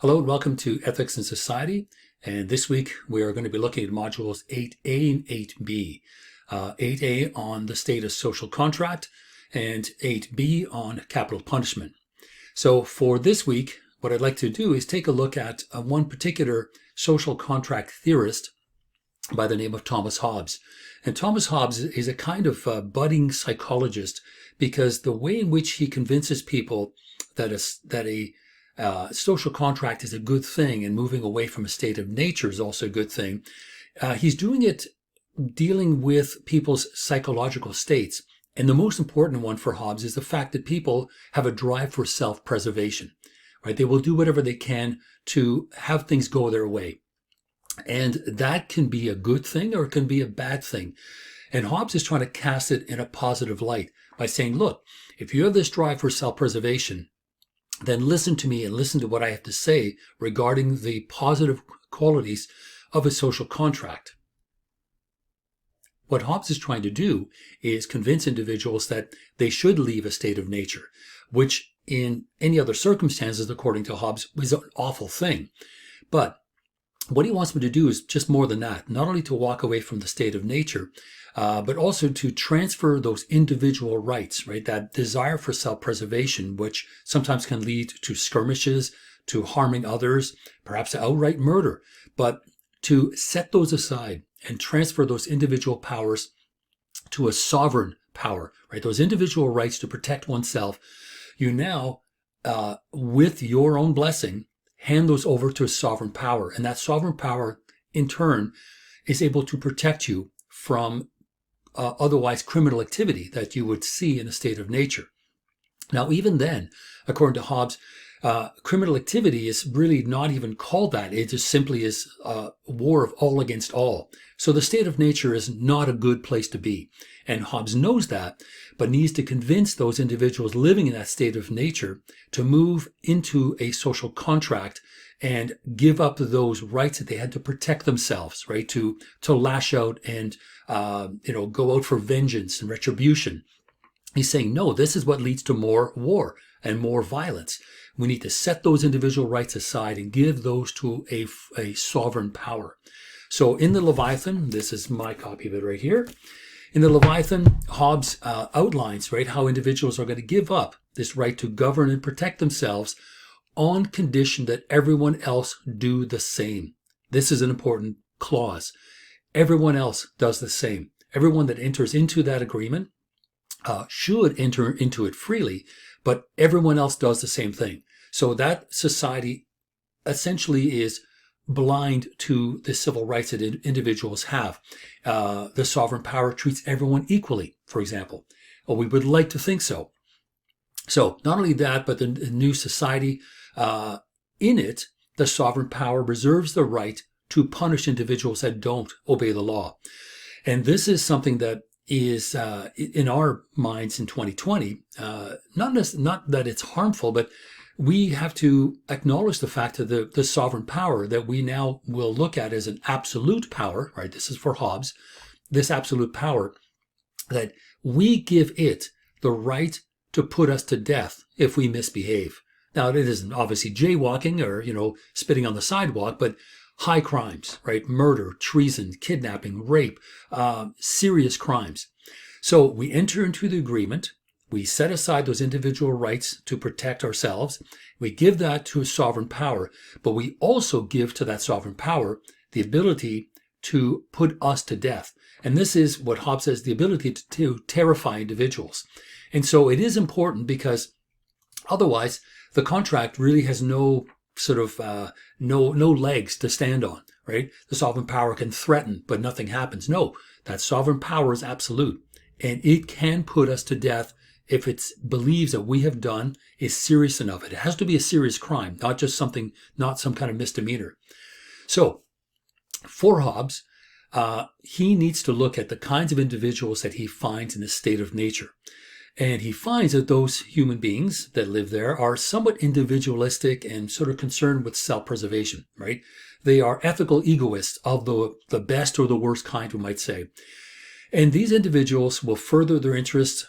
Hello and welcome to Ethics and Society. And this week we are going to be looking at modules 8A and 8B. 8A on the state of social contract and 8B on capital punishment. So for this week, what I'd like to do is take a look at one particular social contract theorist by the name of Thomas Hobbes. And Thomas Hobbes is a kind of budding psychologist because the way in which he convinces people that a social contract is a good thing and moving away from a state of nature is also a good thing. He's doing it dealing with people's psychological states. And the most important one for Hobbes is the fact that people have a drive for self-preservation, right? They will do whatever they can to have things go their way. And that can be a good thing or it can be a bad thing. And Hobbes is trying to cast it in a positive light by saying, look, if you have this drive for self-preservation, then listen to me and listen to what I have to say regarding the positive qualities of a social contract. What Hobbes is trying to do is convince individuals that they should leave a state of nature, which in any other circumstances, according to Hobbes, is an awful thing. But what he wants me to do is just more than that, not only to walk away from the state of nature, but also to transfer those individual rights, right? That desire for self-preservation, which sometimes can lead to skirmishes, to harming others, perhaps outright murder, but to set those aside and transfer those individual powers to a sovereign power, right? Those individual rights to protect oneself. You now, with your own blessing, hand those over to a sovereign power. And that sovereign power, in turn, is able to protect you from otherwise criminal activity that you would see in a state of nature. Now, even then, according to Hobbes, criminal activity is really not even called that. It just simply is a war of all against all. So the state of nature is not a good place to be. And Hobbes knows that, but needs to convince those individuals living in that state of nature to move into a social contract and give up those rights that they had to protect themselves, right? To lash out and, go out for vengeance and retribution. He's saying, no, this is what leads to more war and more violence. We need to set those individual rights aside and give those to a sovereign power. So in the Leviathan, this is my copy of it right here. In the Leviathan, Hobbes outlines, right, how individuals are going to give up this right to govern and protect themselves on condition that everyone else do the same. This is an important clause. Everyone else does the same. Everyone that enters into that agreement should enter into it freely, but everyone else does the same thing. So that society essentially is blind to the civil rights that individuals have. The sovereign power treats everyone equally, for example. Well, we would like to think so. So not only that, but the new society, in it, the sovereign power reserves the right to punish individuals that don't obey the law. And this is something that is in our minds in 2020, not that it's harmful, but we have to acknowledge the fact that the sovereign power that we now will look at as an absolute power, right? This is for Hobbes, this absolute power that we give it the right to put us to death if we misbehave. Now, it isn't obviously jaywalking or, spitting on the sidewalk, but high crimes, right? Murder, treason, kidnapping, rape, serious crimes. So we enter into the agreement. We set aside those individual rights to protect ourselves. We give that to a sovereign power, but we also give to that sovereign power the ability to put us to death. And this is what Hobbes says, the ability to terrify individuals. And so it is important because otherwise the contract really has no sort of no legs to stand on, right? The sovereign power can threaten, but nothing happens. No, that sovereign power is absolute, and it can put us to death if it believes that we have done is serious enough. It has to be a serious crime, not some kind of misdemeanor. So for Hobbes, he needs to look at the kinds of individuals that he finds in the state of nature. And he finds that those human beings that live there are somewhat individualistic and sort of concerned with self-preservation, right? They are ethical egoists of the best or the worst kind, we might say. And these individuals will further their interests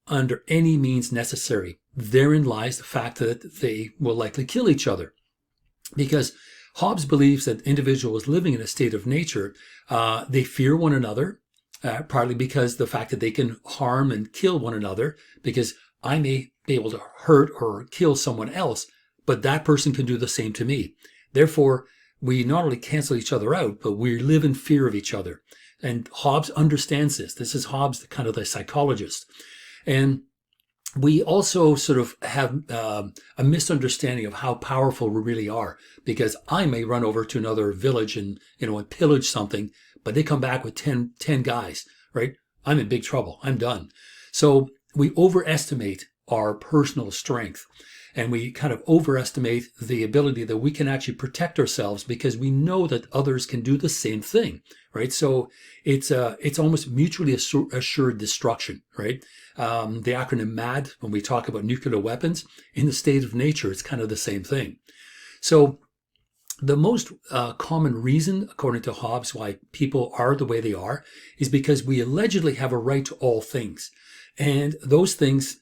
under any means necessary. Therein lies the fact that they will likely kill each other. Because Hobbes believes that individuals living in a state of nature, they fear one another, partly because the fact that they can harm and kill one another, because I may be able to hurt or kill someone else, but that person can do the same to me. Therefore, we not only cancel each other out, but we live in fear of each other. And Hobbes understands this. This is Hobbes, kind of the psychologist. And we also sort of have a misunderstanding of how powerful we really are, because I may run over to another village and pillage something, but they come back with 10 guys, right? I'm in big trouble. I'm done. So we overestimate our personal strength, and we kind of overestimate the ability that we can actually protect ourselves, because we know that others can do the same thing, right? So it's almost mutually assured destruction, right? The acronym MAD, when we talk about nuclear weapons, in the state of nature, it's kind of the same thing. So the most common reason, according to Hobbes, why people are the way they are is because we allegedly have a right to all things. And those things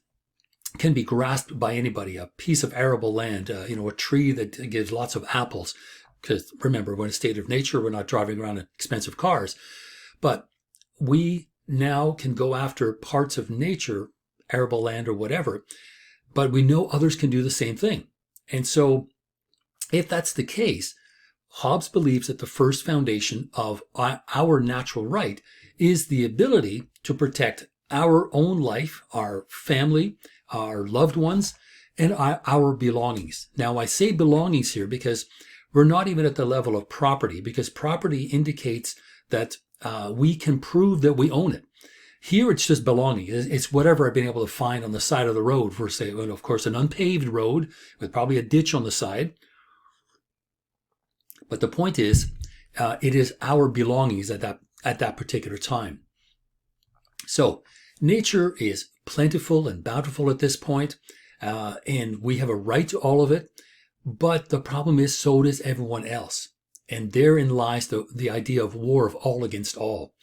can be grasped by anybody. A piece of arable land, a tree that gives lots of apples. Because remember, we're in a state of nature, we're not driving around in expensive cars. But we now can go after parts of nature, arable land or whatever, but we know others can do the same thing. And so if that's the case, Hobbes believes that the first foundation of our natural right is the ability to protect our own life, our family, our loved ones, and our belongings. Now, I say belongings here because we're not even at the level of property, because property indicates that we can prove that we own it. Here, it's just belonging. It's whatever I've been able to find on the side of the road, for say, well, of course, an unpaved road with probably a ditch on the side. But the point is, it is our belongings at that particular time. So nature is plentiful and bountiful at this point, and we have a right to all of it. But the problem is, so does everyone else. And therein lies the idea of war of all against all.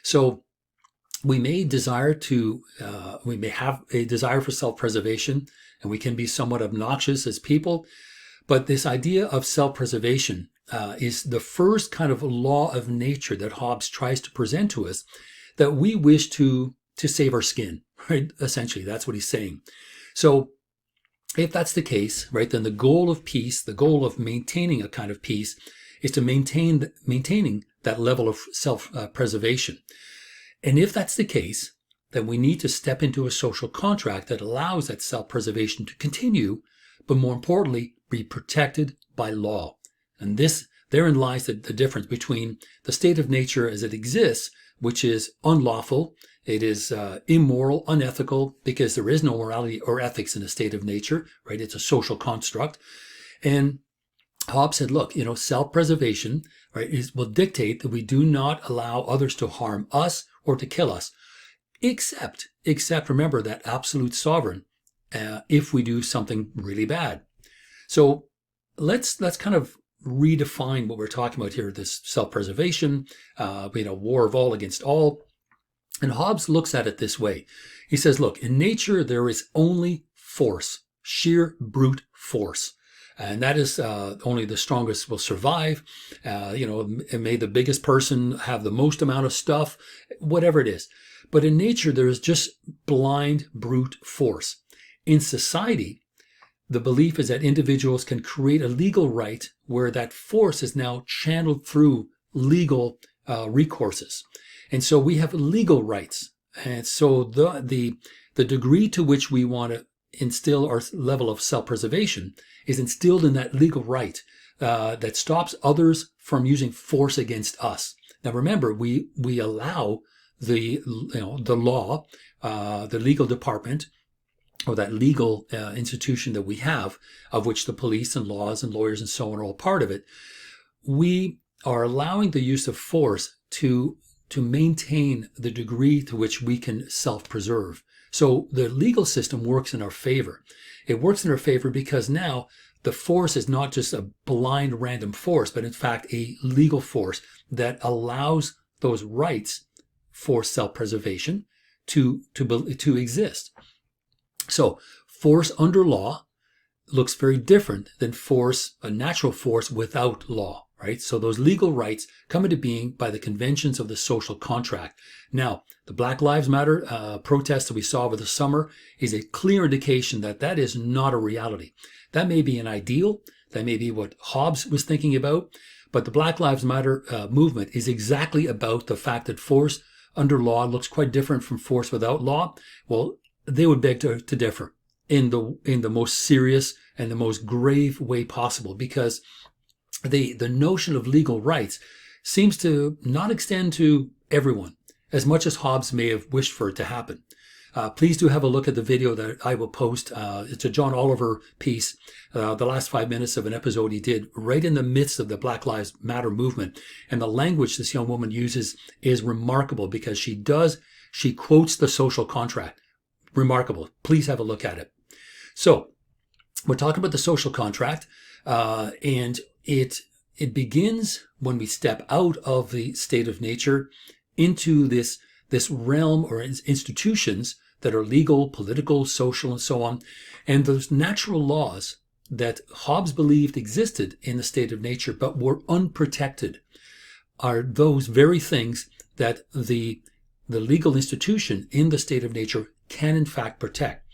So we may have a desire for self-preservation, and we can be somewhat obnoxious as people. But this idea of self-preservation is the first kind of law of nature that Hobbes tries to present to us, that we wish to save our skin, right? Essentially, that's what he's saying. So if that's the case, right, then the goal of peace, the goal of maintaining a kind of peace, is to maintaining that level of self-preservation. And if that's the case, then we need to step into a social contract that allows that self-preservation to continue, but more importantly, be protected by law. And therein lies the difference between the state of nature as it exists, which is unlawful, it is immoral, unethical, because there is no morality or ethics in a state of nature, right? It's a social construct. And Hobbes said, look, self-preservation, right, will dictate that we do not allow others to harm us or to kill us, except remember that absolute sovereign, if we do something really bad. So let's kind of redefine what we're talking about here, this self-preservation, war of all against all. And Hobbes looks at it this way. He says, look, in nature, there is only force, sheer brute force. And that is only the strongest will survive. May the biggest person have the most amount of stuff, whatever it is. But in nature, there is just blind brute force. In society, the belief is that individuals can create a legal right where that force is now channeled through legal recourses. And so we have legal rights. And so the degree to which we want to instill our level of self-preservation is instilled in that legal right that stops others from using force against us. Now remember, we allow the law, the legal department, or that legal institution that we have, of which the police and laws and lawyers and so on are all part of it. We are allowing the use of force to maintain the degree to which we can self-preserve. So the legal system works in our favor. It works in our favor because now the force is not just a blind random force, but in fact a legal force that allows those rights for self-preservation to exist. So force under law, looks very different than force, a natural force without law, right? So those legal rights come into being by the conventions of the social contract. Now, the Black Lives Matter protest that we saw over the summer is a clear indication that that is not a reality. That may be an ideal, that may be what Hobbes was thinking about, but the Black Lives Matter movement is exactly about the fact that force under law looks quite different from force without law. Well, they would beg to differ in the most serious and the most grave way possible, because the notion of legal rights seems to not extend to everyone as much as Hobbes may have wished for it to happen. Please do have a look at the video that I will post. It's a John Oliver piece, the last 5 minutes of an episode he did right in the midst of the Black Lives Matter movement. And the language this young woman uses is remarkable, because she quotes the social contract. Remarkable. Please have a look at it. So we're talking about the social contract, and it begins when we step out of the state of nature into this realm or institutions that are legal, political, social, and so on. And those natural laws that Hobbes believed existed in the state of nature but were unprotected are those very things that the legal institution in the state of nature can in fact protect.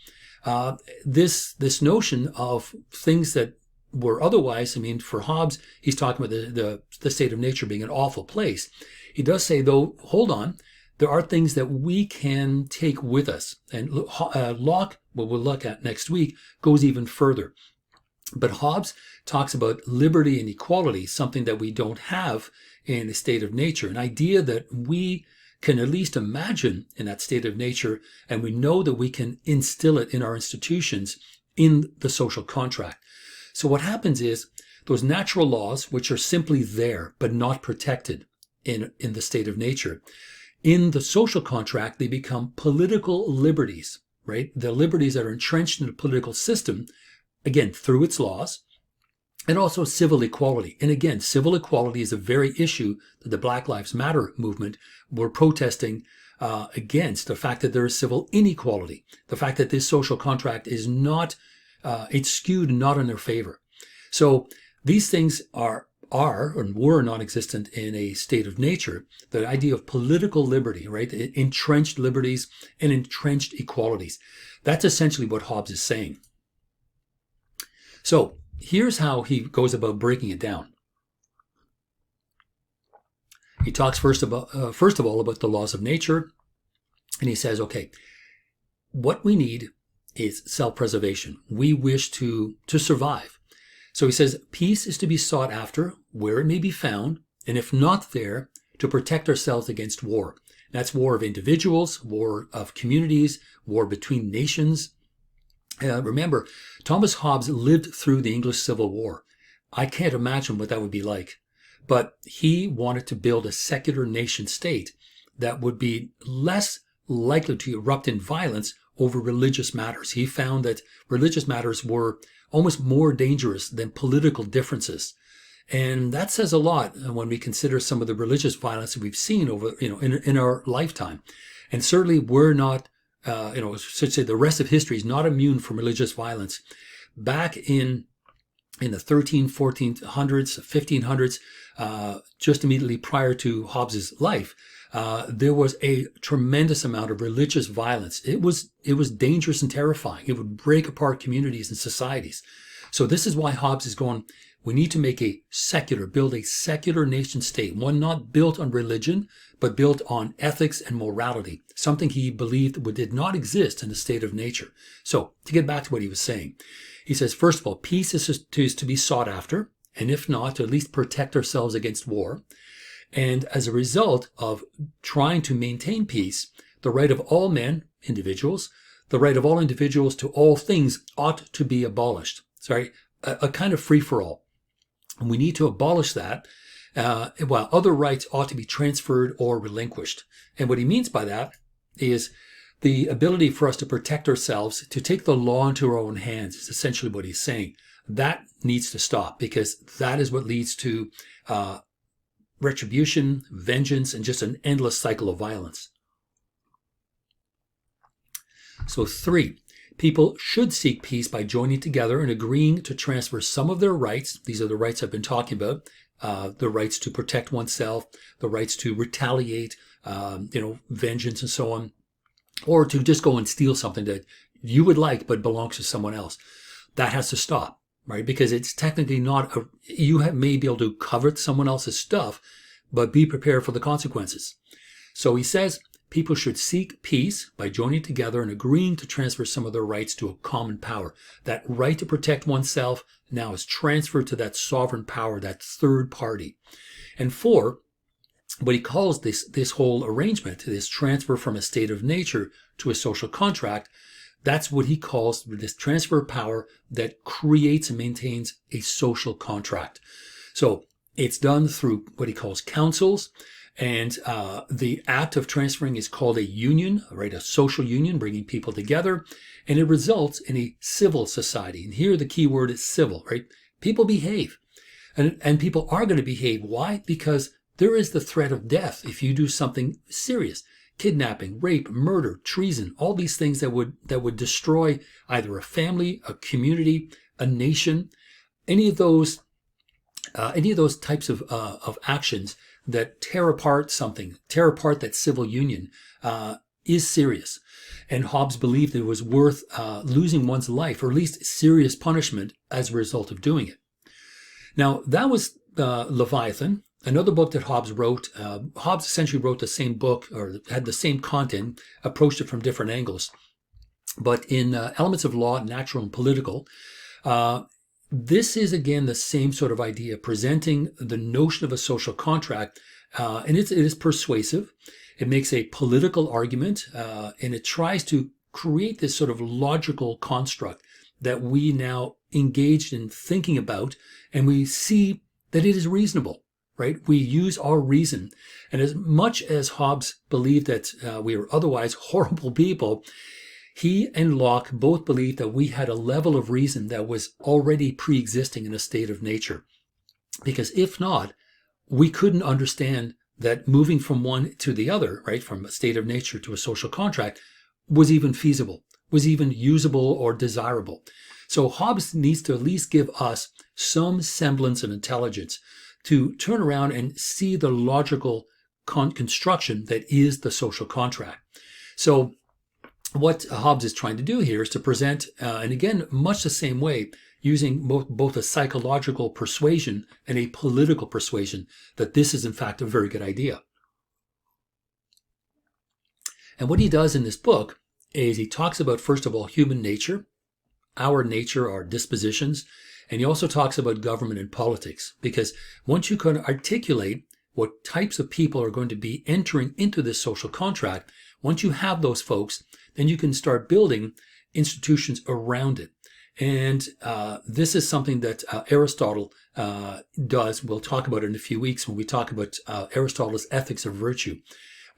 This notion of things that were otherwise, I mean, for Hobbes, he's talking about the state of nature being an awful place. He does say, though, hold on, there are things that we can take with us. And Locke, what we'll look at next week, goes even further. But Hobbes talks about liberty and equality, something that we don't have in a state of nature, an idea that we can at least imagine in that state of nature, and we know that we can instill it in our institutions in the social contract. So what happens is those natural laws, which are simply there but not protected in the state of nature, in the social contract, they become political liberties, right? The liberties that are entrenched in the political system, again, through its laws, and also civil equality. And again, civil equality is a very issue that the Black Lives Matter movement were protesting against, the fact that there is civil inequality, the fact that this social contract is not, it's skewed not in their favor. So these things are and were non-existent in a state of nature. The idea of political liberty, right? Entrenched liberties and entrenched equalities. That's essentially what Hobbes is saying. So here's how he goes about breaking it down. He talks first of all about the laws of nature, and he says, okay, what we need is self-preservation. We wish to survive. So he says, peace is to be sought after where it may be found, and if not there, to protect ourselves against war. That's war of individuals, war of communities, war between nations. Remember, Thomas Hobbes lived through the English Civil War. I can't imagine what that would be like. But he wanted to build a secular nation state that would be less likely to erupt in violence over religious matters. He found that religious matters were almost more dangerous than political differences. And that says a lot when we consider some of the religious violence that we've seen over, in our lifetime. And certainly we're not, should say the rest of history is not immune from religious violence. Back in the 1400s, 1500s, just immediately prior to Hobbes's life, there was a tremendous amount of religious violence. It was dangerous and terrifying. It would break apart communities and societies. So this is why Hobbes is going, we need to make build a secular nation state, one not built on religion, but built on ethics and morality, something he believed did not exist in the state of nature. So to get back to what he was saying, he says, first of all, peace is to be sought after, and if not, to at least protect ourselves against war. And as a result of trying to maintain peace, the right of all men, individuals, the right of all individuals to all things ought to be abolished. A kind of free-for-all. And we need to abolish that, while other rights ought to be transferred or relinquished. And what he means by that is the ability for us to protect ourselves, to take the law into our own hands, is essentially what he's saying. That needs to stop, because that is what leads to retribution, vengeance, and just an endless cycle of violence. So 3, People should seek peace by joining together and agreeing to transfer some of their rights. These are the rights I've been talking about. The rights to protect oneself, the rights to retaliate, vengeance and so on, or to just go and steal something that you would like but belongs to someone else. That has to stop, right? Because it's technically not, may be able to covet someone else's stuff, but be prepared for the consequences. So he says people should seek peace by joining together and agreeing to transfer some of their rights to a common power. That right to protect oneself now is transferred to that sovereign power, that third party. And 4, what he calls this whole arrangement, this transfer from a state of nature to a social contract, that's what he calls this transfer of power that creates and maintains a social contract. So it's done through what he calls councils. And the act of transferring is called a union, right? A social union, bringing people together. And it results in a civil society. And here the key word is civil, right? People behave. And people are going to behave. Why? Because there is the threat of death if you do something serious. Kidnapping, rape, murder, treason, all these things that would destroy either a family, a community, a nation. Any of those types of actions that tear apart something, tear apart that civil union, is serious. And Hobbes believed it was worth losing one's life, or at least serious punishment as a result of doing it. Now, that was Leviathan, another book that Hobbes wrote. Hobbes essentially wrote the same book, or had the same content, approached it from different angles. But in Elements of Law, Natural and Political, this is, again, the same sort of idea, presenting the notion of a social contract, and it is persuasive. It makes a political argument, and it tries to create this sort of logical construct that we now engaged in thinking about, and we see that it is reasonable, right? We use our reason. And as much as Hobbes believed that we were otherwise horrible people, he and Locke both believed that we had a level of reason that was already pre-existing in a state of nature. Because if not, we couldn't understand that moving from one to the other, right, from a state of nature to a social contract, was even feasible, was even usable or desirable. So Hobbes needs to at least give us some semblance of intelligence to turn around and see the logical construction that is the social contract. So what Hobbes is trying to do here is to present, and again, much the same way, using both a psychological persuasion and a political persuasion, that this is in fact a very good idea. And what he does in this book is he talks about, first of all, human nature, our nature, our dispositions, and he also talks about government and politics, because once you can articulate what types of people are going to be entering into this social contract, once you have those folks, then you can start building institutions around it. And this is something that Aristotle does. We'll talk about it in a few weeks when we talk about Aristotle's ethics of virtue.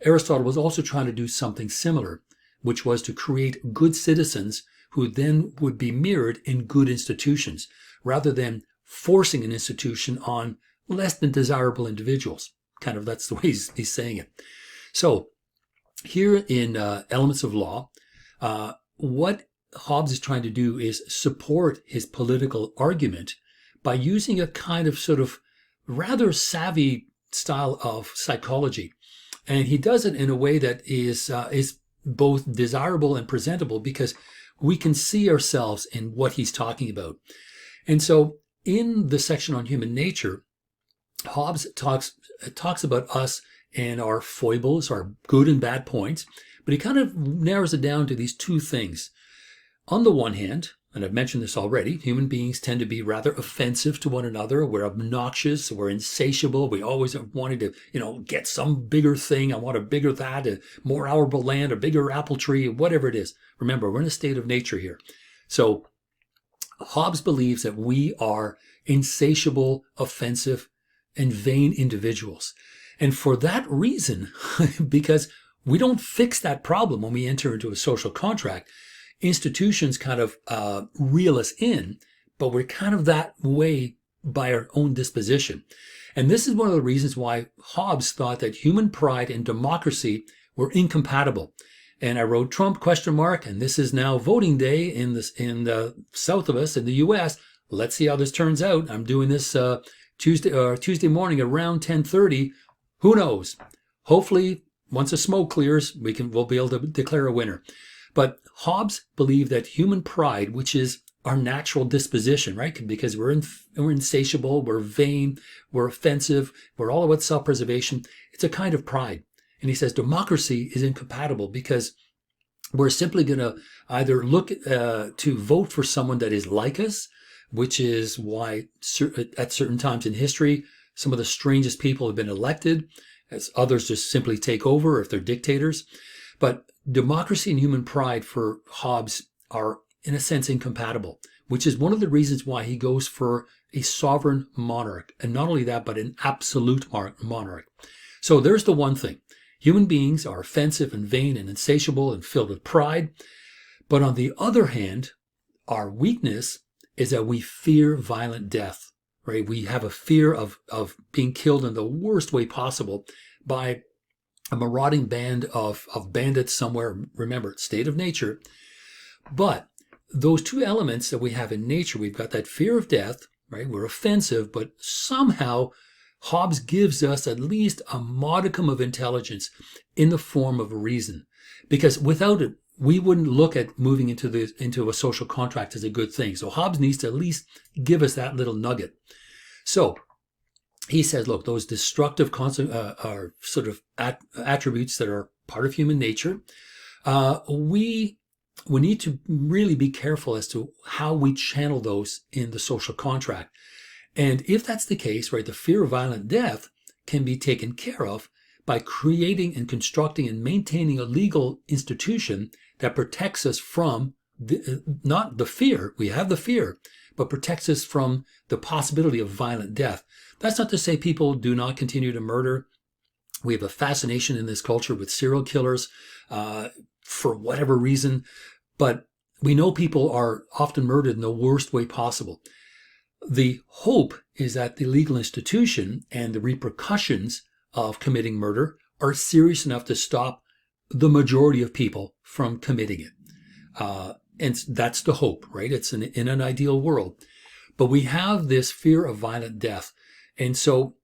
Aristotle was also trying to do something similar, which was to create good citizens who then would be mirrored in good institutions, rather than forcing an institution on less than desirable individuals. Kind of, that's the way he's saying it. So here in Elements of Law, what Hobbes is trying to do is support his political argument by using a kind of sort of rather savvy style of psychology. And he does it in a way that is both desirable and presentable, because we can see ourselves in what he's talking about. And so in the section on human nature, Hobbes talks about us and our foibles, our good and bad points, but he kind of narrows it down to these two things. On the one hand, and I've mentioned this already, human beings tend to be rather offensive to one another. We're obnoxious, we're insatiable. We always wanted to, get some bigger thing. I want a bigger that, a more arable land, a bigger apple tree, whatever it is. Remember, we're in a state of nature here. So Hobbes believes that we are insatiable, offensive, and vain individuals. And for that reason, because we don't fix that problem when we enter into a social contract, institutions kind of reel us in, but we're kind of that way by our own disposition. And this is one of the reasons why Hobbes thought that human pride and democracy were incompatible. And I wrote Trump ? And this is now voting day in the south of us in the U.S. Let's see how this turns out. I'm doing this Tuesday morning around 10:30. Who knows? Hopefully, once the smoke clears, we'll be able to declare a winner. But Hobbes believed that human pride, which is our natural disposition, right? Because we're insatiable, we're vain, we're offensive, we're all about self-preservation. It's a kind of pride. And he says democracy is incompatible because we're simply going to either look to vote for someone that is like us, which is why at certain times in history, some of the strangest people have been elected, as others just simply take over if they're dictators. But democracy and human pride for Hobbes are, in a sense, incompatible, which is one of the reasons why he goes for a sovereign monarch. And not only that, but an absolute monarch. So there's the one thing. Human beings are offensive and vain and insatiable and filled with pride. But on the other hand, our weakness is that we fear violent death, right? We have a fear of being killed in the worst way possible by a marauding band of bandits somewhere. Remember, state of nature. But those two elements that we have in nature, we've got that fear of death, right? We're offensive, but somehow Hobbes gives us at least a modicum of intelligence in the form of reason, because without it, we wouldn't look at moving into a social contract as a good thing. So Hobbes needs to at least give us that little nugget. So he says, look, those destructive are sort of attributes that are part of human nature. We need to really be careful as to how we channel those in the social contract. And if that's the case, right, the fear of violent death can be taken care of by creating and constructing and maintaining a legal institution that protects us from not the fear, we have the fear, but protects us from the possibility of violent death. That's not to say people do not continue to murder. We have a fascination in this culture with serial killers for whatever reason, but we know people are often murdered in the worst way possible. The hope is that the legal institution and the repercussions of committing murder are serious enough to stop the majority of people from committing it. And that's the hope, right? It's in an ideal world. But we have this fear of violent death. And so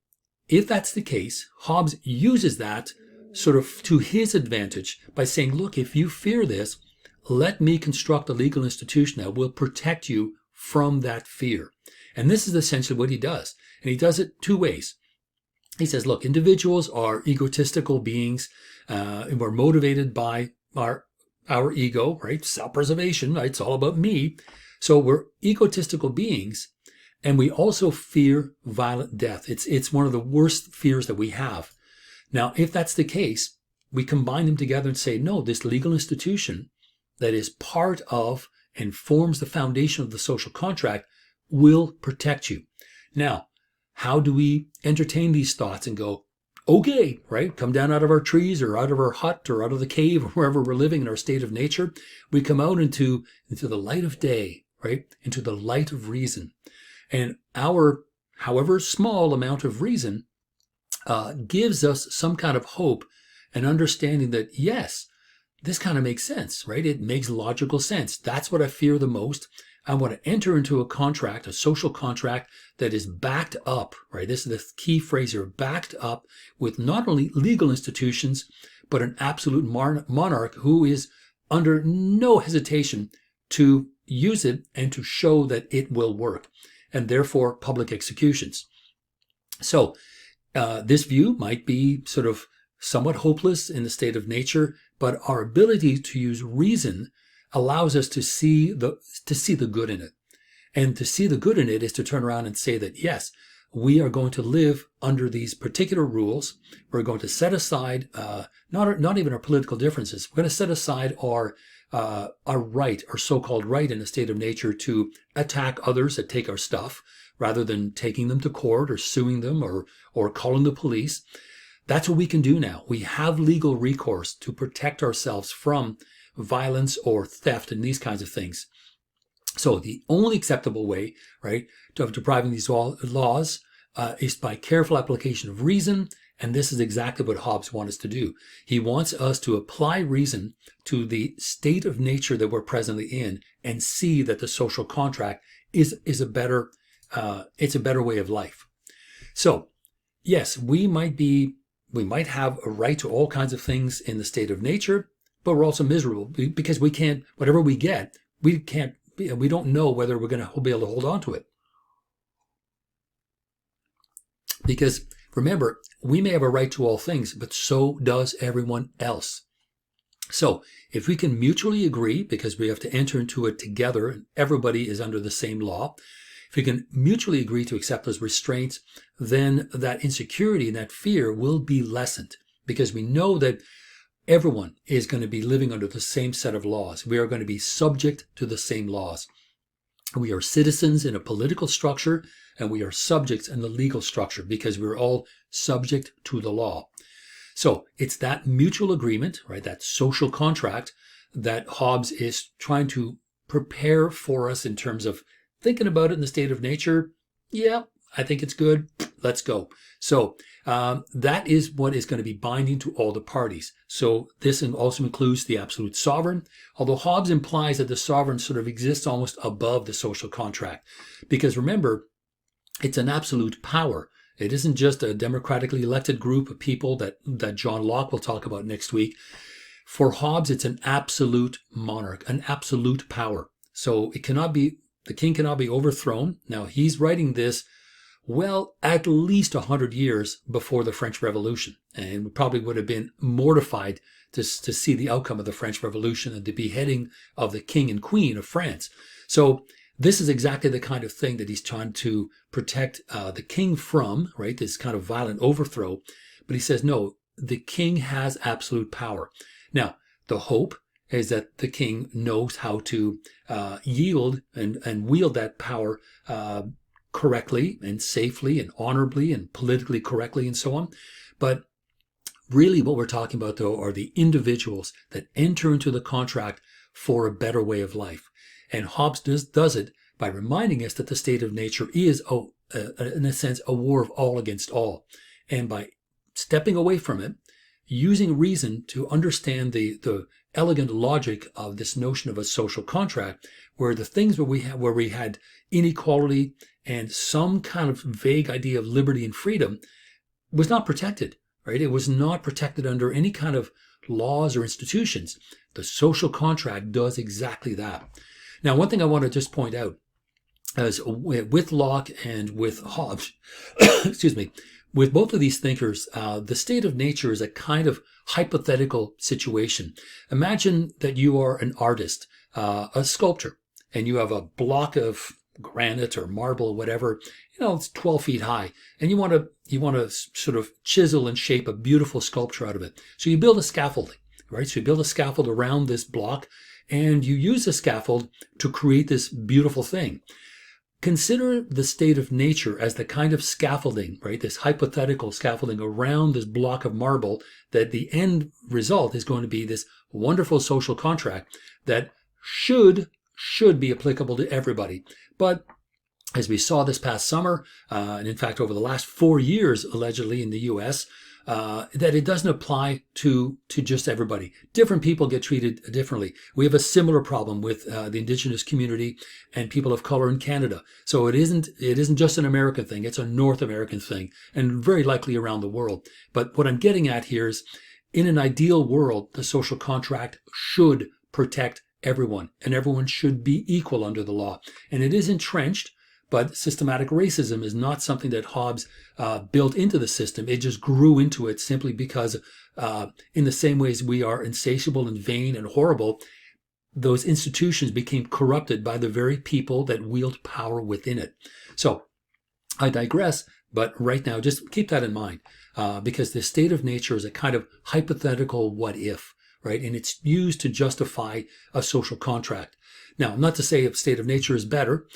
if that's the case, Hobbes uses that sort of to his advantage by saying, look, if you fear this, let me construct a legal institution that will protect you from that fear. And this is essentially what he does. And he does it two ways. He says, look, individuals are egotistical beings, and we're motivated by our ego, right? Self-preservation, right? It's all about me. So we're egotistical beings, and we also fear violent death. It's one of the worst fears that we have. Now, if that's the case, we combine them together and say, no, this legal institution that is part of and forms the foundation of the social contract will protect you. Now, how do we entertain these thoughts and go, okay, right? Come down out of our trees or out of our hut or out of the cave or wherever we're living in our state of nature. We come out into the light of day, right? Into the light of reason. And our, however small amount of reason, gives us some kind of hope and understanding that, yes, this kind of makes sense, right? It makes logical sense. That's what I fear the most. I want to enter into a contract, a social contract that is backed up, right? This is the key phrase here, backed up with not only legal institutions, but an absolute monarch who is under no hesitation to use it and to show that it will work, and therefore public executions. So this view might be sort of somewhat hopeless in the state of nature, but our ability to use reason allows us to see the good in it. And to see the good in it is to turn around and say that, yes, we are going to live under these particular rules. We're going to set aside, not even our political differences. We're going to set aside our right, our so-called right in a state of nature to attack others that take our stuff rather than taking them to court or suing them or calling the police. That's what we can do now. We have legal recourse to protect ourselves from violence or theft and these kinds of things. So the only acceptable way, right, of depriving these laws is by careful application of reason And this is exactly what Hobbes wants us to do. He wants us to apply reason to the state of nature that we're presently in and see that the social contract is a better way of life. So, yes, we might have a right to all kinds of things in the state of nature, but we're also miserable because we can't, whatever we get, we don't know whether we're going to be able to hold on to it. Because remember, we may have a right to all things, but so does everyone else. So if we can mutually agree, because we have to enter into it together, and everybody is under the same law, if we can mutually agree to accept those restraints, then that insecurity and that fear will be lessened, because we know that everyone is going to be living under the same set of laws. We are going to be subject to the same laws. We are citizens in a political structure, and we are subjects in the legal structure, because we're all subject to the law. So it's that mutual agreement, right, that social contract that Hobbes is trying to prepare for us in terms of thinking about it in the state of nature. Yeah, I think it's good. Let's go. So that is what is going to be binding to all the parties. So this also includes the absolute sovereign, although Hobbes implies that the sovereign sort of exists almost above the social contract. Because remember, it's an absolute power. It isn't just a democratically elected group of people that John Locke will talk about next week. For Hobbes, it's an absolute monarch, an absolute power. So the king cannot be overthrown. Now, he's writing this, well, at least 100 years before the French Revolution. And probably would have been mortified to see the outcome of the French Revolution and the beheading of the king and queen of France. So this is exactly the kind of thing that he's trying to protect the king from, right? This kind of violent overthrow. But he says, no, the king has absolute power. Now, the hope is that the king knows how to yield and wield that power correctly and safely and honorably and politically correctly and so on. But really what we're talking about, though, are the individuals that enter into the contract for a better way of life. And Hobbes does it by reminding us that the state of nature is, in a sense, a war of all against all. And by stepping away from it, using reason to understand the elegant logic of this notion of a social contract, where the things where we had inequality and some kind of vague idea of liberty and freedom was not protected, right? It was not protected under any kind of laws or institutions. The social contract does exactly that. Now, one thing I want to just point out is with Locke and with Hobbes, excuse me, with both of these thinkers, the state of nature is a kind of hypothetical situation. Imagine that you are an artist, a sculptor, and you have a block of granite or marble or whatever, it's 12 feet high, and you want to sort of chisel and shape a beautiful sculpture out of it. So you build a scaffolding, right? So you build a scaffold around this block, and you use the scaffold to create this beautiful thing. Consider the state of nature as the kind of scaffolding, right? This hypothetical scaffolding around this block of marble, that the end result is going to be this wonderful social contract that should be applicable to everybody. But as we saw this past summer, and in fact over the last 4 years, allegedly in the US, that it doesn't apply to just everybody. Different people get treated differently. We have a similar problem with the Indigenous community and people of color in Canada. So it isn't just an American thing. It's a North American thing, and very likely around the world. But what I'm getting at here is, in an ideal world, the social contract should protect everyone, and everyone should be equal under the law. And it is entrenched. But systematic racism is not something that Hobbes built into the system. It just grew into it simply because in the same ways we are insatiable and vain and horrible, those institutions became corrupted by the very people that wield power within it. So I digress, but right now just keep that in mind because the state of nature is a kind of hypothetical what if, right? And it's used to justify a social contract. Now, not to say if state of nature is better.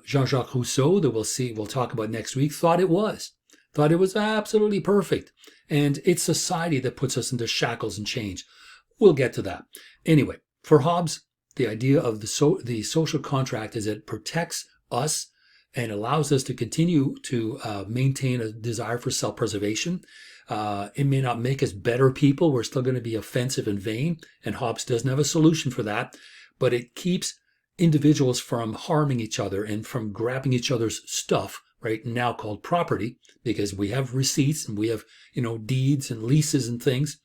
Jean-Jacques Rousseau, that we'll talk about next week, thought it was absolutely perfect. And it's society that puts us into shackles and chains. We'll get to that. Anyway, for Hobbes, the idea of the social contract is that it protects us and allows us to continue to maintain a desire for self-preservation. It may not make us better people. We're still going to be offensive and vain, and Hobbes doesn't have a solution for that, but it keeps individuals from harming each other and from grabbing each other's stuff, right, now called property, because we have receipts and we have, deeds and leases and things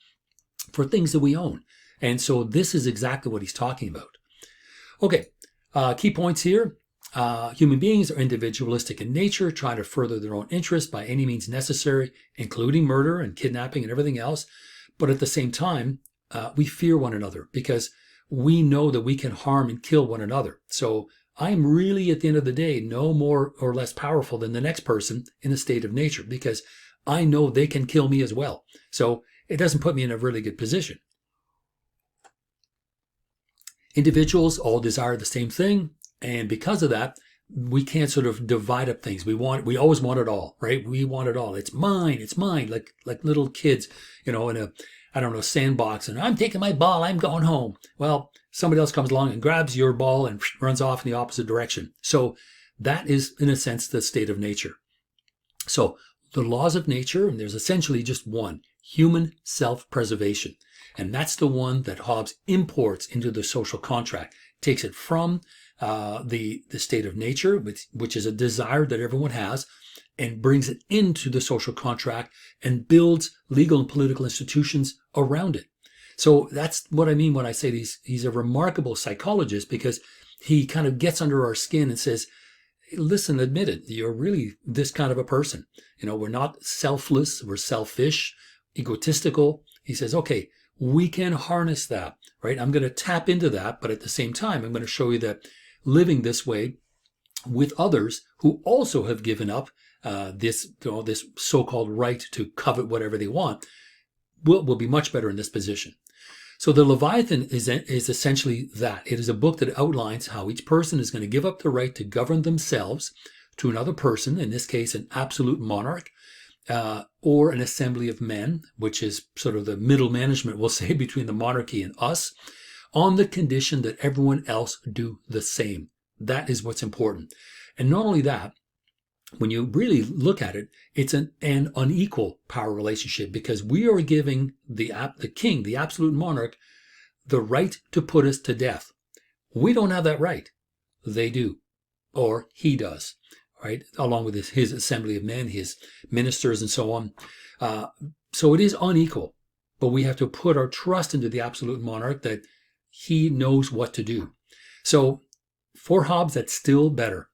for things that we own. And so this is exactly what he's talking about. Okay, key points here. Human beings are individualistic in nature, trying to further their own interests by any means necessary, including murder and kidnapping and everything else. But at the same time, we fear one another because we know that we can harm and kill one another. So I'm really, at the end of the day, no more or less powerful than the next person in a state of nature because I know they can kill me as well. So it doesn't put me in a really good position. Individuals all desire the same thing. And because of that, we can't sort of divide up things. We always want it all, right? We want it all. It's mine, like little kids, in a sandbox, and I'm taking my ball, I'm going home. Well, somebody else comes along and grabs your ball and runs off in the opposite direction. So that is, in a sense, the state of nature. So the laws of nature, and there's essentially just one, human self-preservation. And that's the one that Hobbes imports into the social contract, takes it from the state of nature, which is a desire that everyone has, and brings it into the social contract and builds legal and political institutions around it. So that's what I mean when I say he's a remarkable psychologist, because he kind of gets under our skin and says, listen, admit it, you're really this kind of a person. We're not selfless, we're selfish, egotistical. He says, okay, we can harness that, right? I'm going to tap into that, but at the same time, I'm going to show you that living this way with others who also have given up this so-called right to covet whatever they want will be much better in this position. So the Leviathan is essentially that. It is a book that outlines how each person is going to give up the right to govern themselves to another person, in this case an absolute monarch, or an assembly of men, which is sort of the middle management, we'll say, between the monarchy and us, on the condition that everyone else do the same. That is what's important. And not only that, when you really look at it, it's an unequal power relationship, because we are giving the king, the absolute monarch, the right to put us to death. We don't have that right. They do, or he does, right? Along with his assembly of men, his ministers, and so on. So it is unequal, but we have to put our trust into the absolute monarch that he knows what to do. So for Hobbes, that's still better.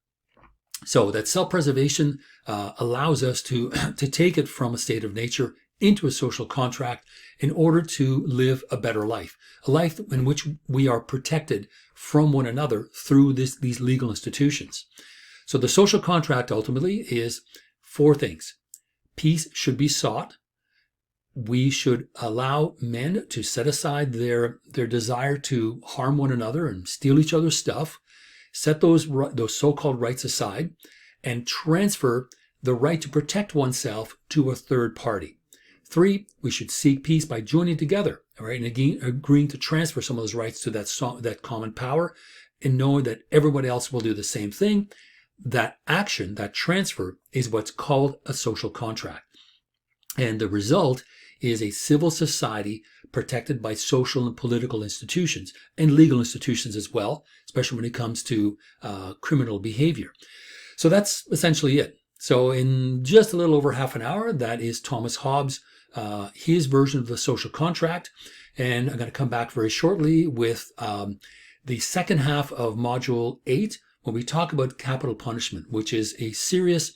So that self-preservation allows us to take it from a state of nature into a social contract in order to live a better life, a life in which we are protected from one another through these legal institutions. So the social contract ultimately is four things. Peace should be sought. We should allow men to set aside their desire to harm one another and steal each other's stuff, set those so-called rights aside, and transfer the right to protect oneself to a third party. 3, we should seek peace by joining together, all right, and again, agreeing to transfer some of those rights to that common power, and knowing that everyone else will do the same thing. That action, that transfer, is what's called a social contract. And the result is a civil society protected by social and political institutions and legal institutions as well, especially when it comes to criminal behavior. So that's essentially it. So in just a little over half an hour, that is Thomas Hobbes, his version of the social contract. And I'm going to come back very shortly with the second half of Module 8, when we talk about capital punishment, which is a serious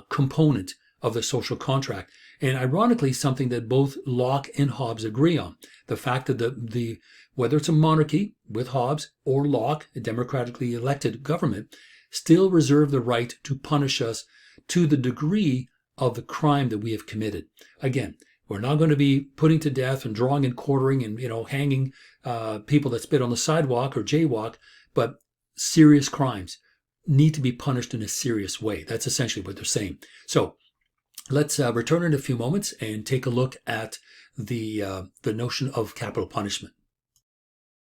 component of the social contract. And ironically, something that both Locke and Hobbes agree on. The fact that whether it's a monarchy with Hobbes or Locke, a democratically elected government, still reserve the right to punish us to the degree of the crime that we have committed. Again, we're not going to be putting to death and drawing and quartering and hanging people that spit on the sidewalk or jaywalk, but serious crimes need to be punished in a serious way. That's essentially what they're saying. So let's return in a few moments and take a look at the notion of capital punishment.